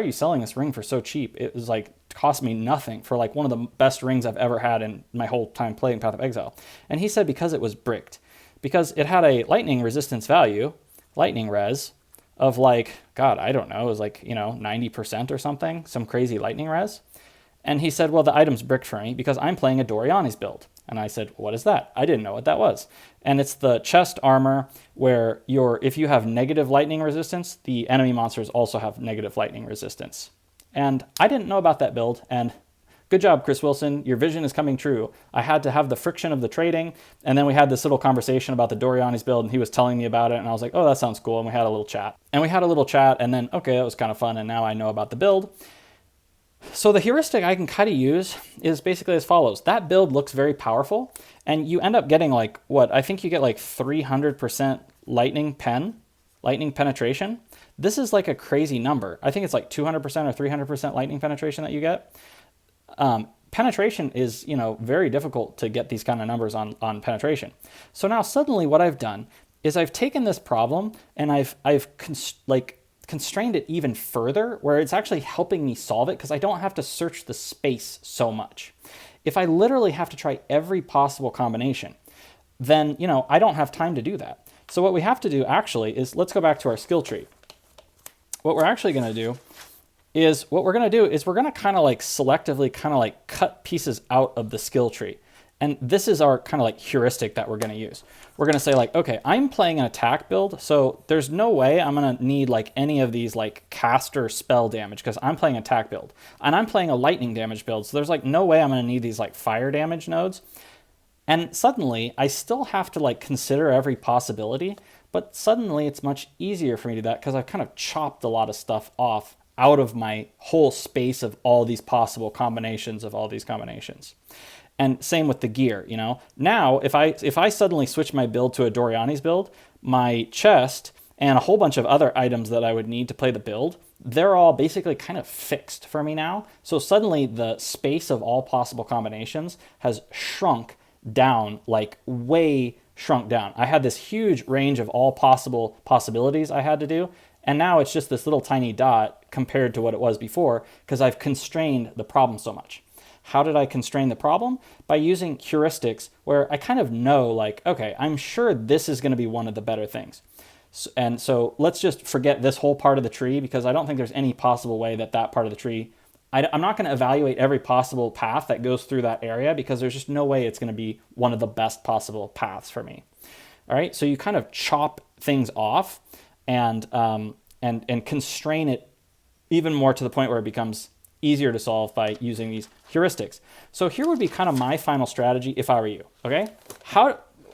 you selling this ring for so cheap? It was like, cost me nothing for like one of the best rings I've ever had in my whole time playing Path of Exile. And he said because it was bricked. Because it had a lightning resistance value, lightning res, of like, God, I don't know, it was like, 90% or something, some crazy lightning res. And he said, well, the item's bricked for me because I'm playing a Doriani's build. And I said, what is that? I didn't know what that was. And it's the chest armor where if you have negative lightning resistance, the enemy monsters also have negative lightning resistance. And I didn't know about that build, and good job, Chris Wilson. Your vision is coming true. I had to have the friction of the trading, and then we had this little conversation about the Doriani's build, and he was telling me about it, and I was like, oh, that sounds cool, and we had a little chat. And then, okay, that was kind of fun, and now I know about the build. So the heuristic I can kind of use is basically as follows. That build looks very powerful, and you end up getting like, what, I think you get like 300% lightning penetration. This is like a crazy number. I think it's like 200% or 300% lightning penetration that you get. Penetration is, very difficult to get these kind of numbers on penetration. So now suddenly what I've done is I've taken this problem and I've constrained it even further, where it's actually helping me solve it because I don't have to search the space so much. If I literally have to try every possible combination, then, I don't have time to do that. So what we have to do actually is, let's go back to our skill tree. What we're actually going to do is we're going to kind of like selectively kind of like cut pieces out of the skill tree. And this is our kind of like heuristic that we're going to use. We're going to say like, okay, I'm playing an attack build, so there's no way I'm going to need like any of these like caster spell damage because I'm playing attack build. And I'm playing a lightning damage build, so there's like no way I'm going to need these like fire damage nodes. And suddenly I still have to like consider every possibility, but suddenly it's much easier for me to do that because I've kind of chopped a lot of stuff off out of my whole space of all these possible combinations of all these combinations. And same with the gear, Now, if I suddenly switch my build to a Doriani's build, my chest and a whole bunch of other items that I would need to play the build, they're all basically kind of fixed for me now. So suddenly the space of all possible combinations has shrunk down, like way shrunk down. I had this huge range of all possible possibilities I had to do, and now it's just this little tiny dot compared to what it was before because I've constrained the problem so much. How did I constrain the problem? By using heuristics where I kind of know like, okay, I'm sure this is going to be one of the better things. And so let's just forget this whole part of the tree because I don't think there's any possible way that part of the tree, I'm not going to evaluate every possible path that goes through that area because there's just no way it's going to be one of the best possible paths for me. All right, so you kind of chop things off and constrain it even more to the point where it becomes easier to solve by using these heuristics. So here would be kind of my final strategy if I were you, okay?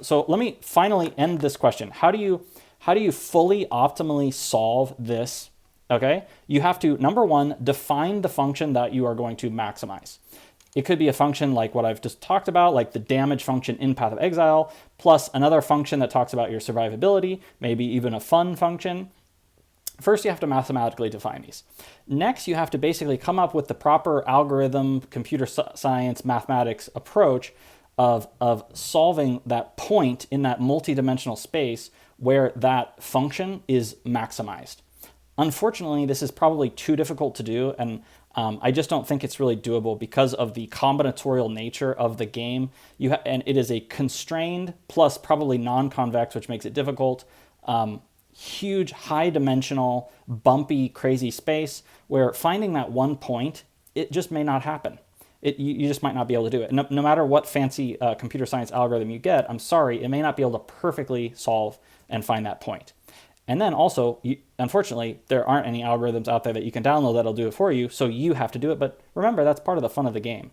So let me finally end this question. How do you fully optimally solve this, okay? You have to, number one, define the function that you are going to maximize. It could be a function like what I've just talked about, like the damage function in Path of Exile, plus another function that talks about your survivability, maybe even a fun function. First, you have to mathematically define these. Next, you have to basically come up with the proper algorithm, computer science, mathematics approach of solving that point in that multidimensional space where that function is maximized. Unfortunately, this is probably too difficult to do, and I just don't think it's really doable because of the combinatorial nature of the game. And it is a constrained plus probably non-convex, which makes it difficult. Huge, high-dimensional, bumpy, crazy space where finding that one point, it just may not happen. You just might not be able to do it. No matter what fancy computer science algorithm you get, I'm sorry, it may not be able to perfectly solve and find that point. And then also, unfortunately, there aren't any algorithms out there that you can download that'll do it for you, so you have to do it. But remember, that's part of the fun of the game.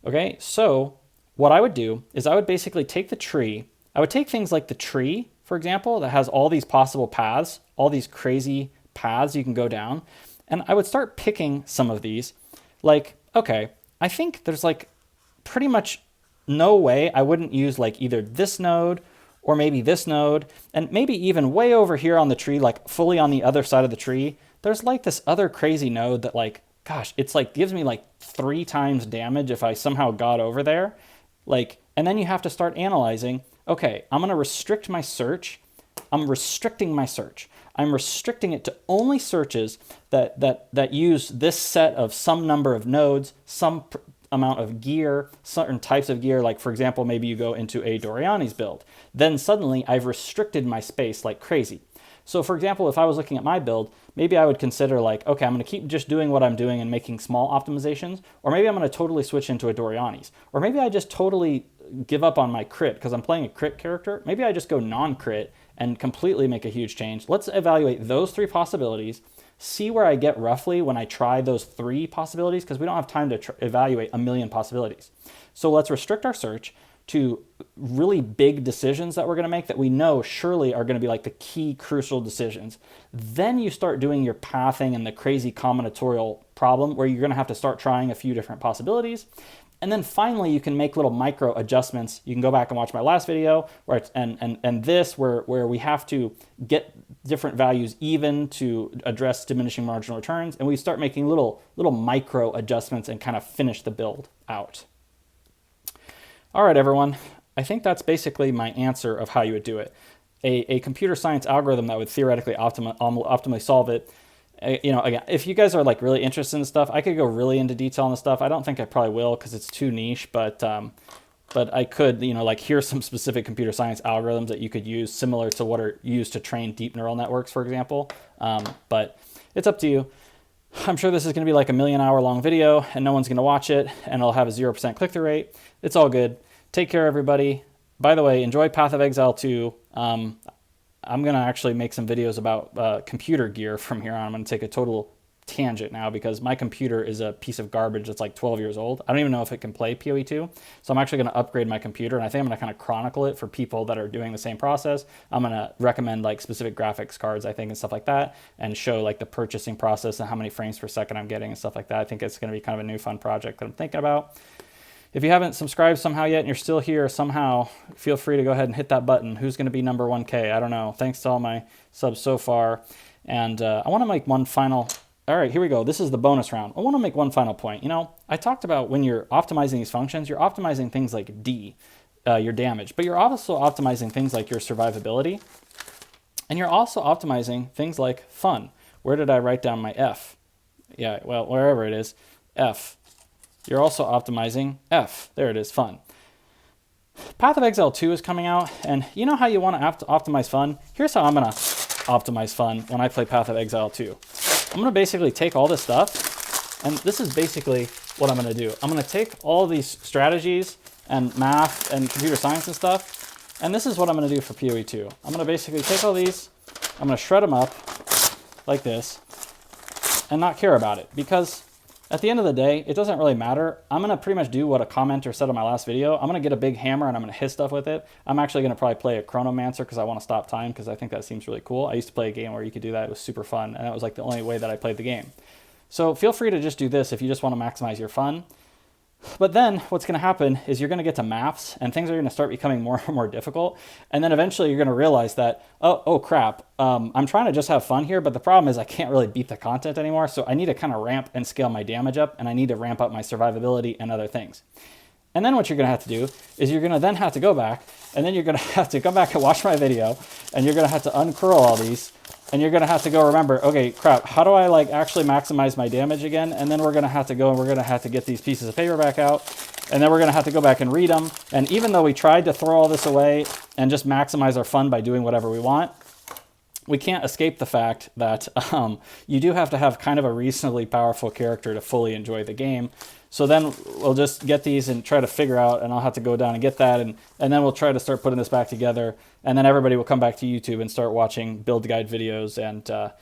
Okay, so what I would do is I would basically take the tree. I would take things like the tree, for example, that has all these possible paths, all these crazy paths you can go down. And I would start picking some of these. Like, okay, I think there's like pretty much no way I wouldn't use like either this node or maybe this node, and maybe even way over here on the tree, like fully on the other side of the tree, there's like this other crazy node that like, gosh, it's like gives me like 3 times damage if I somehow got over there. Like, and then you have to start analyzing, okay, I'm going to restrict my search. I'm restricting my search. I'm restricting it to only searches that use this set of some number of nodes, some amount of gear, certain types of gear, like for example, maybe you go into a Doriani's build. Then suddenly I've restricted my space like crazy. So for example, if I was looking at my build, maybe I would consider like, okay, I'm going to keep just doing what I'm doing and making small optimizations, or maybe I'm going to totally switch into a Doriani's, or maybe I just totally give up on my crit because I'm playing a crit character. Maybe I just go non-crit and completely make a huge change. Let's evaluate those 3 possibilities, see where I get roughly when I try those 3 possibilities, because we don't have time to evaluate a million possibilities. So let's restrict our search to really big decisions that we're going to make that we know surely are going to be like the key crucial decisions. Then you start doing your pathing and the crazy combinatorial problem where you're going to have to start trying a few different possibilities. And then finally, you can make little micro adjustments. You can go back and watch my last video where it's, and this where we have to get different values even to address diminishing marginal returns. And we start making little micro adjustments and kind of finish the build out. All right, everyone. I think that's basically my answer of how you would do it. A computer science algorithm that would theoretically optimally solve it. You know, again, if you guys are like really interested in stuff, I could go really into detail on this stuff. I don't think I probably will because it's too niche, but I could, you know, like here's some specific computer science algorithms that you could use similar to what are used to train deep neural networks, for example. But it's up to you. I'm sure this is going to be like a 1,000,000 hour long video and no one's going to watch it and it'll have a 0% click-through rate. It's all good. Take care, everybody. By the way, enjoy Path of Exile 2. I'm going to actually make some videos about computer gear from here on. I'm going to take a total tangent now because my computer is a piece of garbage that's like 12 years old. I don't even know if it can play PoE 2. So I'm actually going to upgrade my computer, and I think I'm going to kind of chronicle it for people that are doing the same process. I'm going to recommend like specific graphics cards, I think, and stuff like that, and show like the purchasing process and how many frames per second I'm getting and stuff like that. I think it's going to be kind of a new fun project that I'm thinking about. If you haven't subscribed somehow yet and you're still here somehow, feel free to go ahead and hit that button. Who's going to be number 1K? I don't know. Thanks to all my subs so far. And I want to make one final... All right, here we go. This is the bonus round. I want to make one final point. You know, I talked about when you're optimizing these functions, you're optimizing things like D, your damage, but you're also optimizing things like your survivability. And you're also optimizing things like fun. Where did I write down my F? Yeah, well, wherever it is, F. You're also optimizing F. There it is, fun. Path of Exile 2 is coming out, and you know how you want to optimize fun? Here's how I'm going to optimize fun when I play Path of Exile 2. I'm going to basically take all this stuff, and this is basically what I'm going to do. I'm going to take all these strategies and math and computer science and stuff, and this is what I'm going to do for PoE 2. I'm going to basically take all these, I'm going to shred them up like this, and not care about it, because at the end of the day, it doesn't really matter. I'm going to pretty much do what a commenter said on my last video. I'm going to get a big hammer and I'm going to hit stuff with it. I'm actually going to probably play a chronomancer because I want to stop time because I think that seems really cool. I used to play a game where you could do that. It was super fun, and that was like the only way that I played the game. So feel free to just do this if you just want to maximize your fun. But then what's going to happen is you're going to get to maps and things are going to start becoming more and more difficult. And then eventually you're going to realize that, oh crap, I'm trying to just have fun here, but the problem is I can't really beat the content anymore. So I need to kind of ramp and scale my damage up, and I need to ramp up my survivability and other things. And then what you're going to have to do is you're going to then have to go back, and then you're going to have to come back and watch my video, and you're going to have to uncurl all these, and you're going to have to go remember, okay, crap, how do I like actually maximize my damage again? And then we're going to have to go and we're going to have to get these pieces of paper back out, and then we're going to have to go back and read them. And even though we tried to throw all this away and just maximize our fun by doing whatever we want, we can't escape the fact that you do have to have kind of a reasonably powerful character to fully enjoy the game. So then we'll just get these and try to figure out, and I'll have to go down and get that, and then we'll try to start putting this back together, and then everybody will come back to YouTube and start watching build guide videos and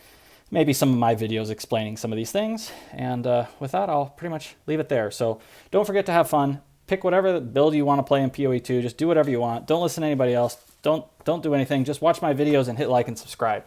maybe some of my videos explaining some of these things. And with that, I'll pretty much leave it there. So don't forget to have fun. Pick whatever build you want to play in PoE 2. Just do whatever you want. Don't listen to anybody else. Don't do anything. Just watch my videos and hit like and subscribe.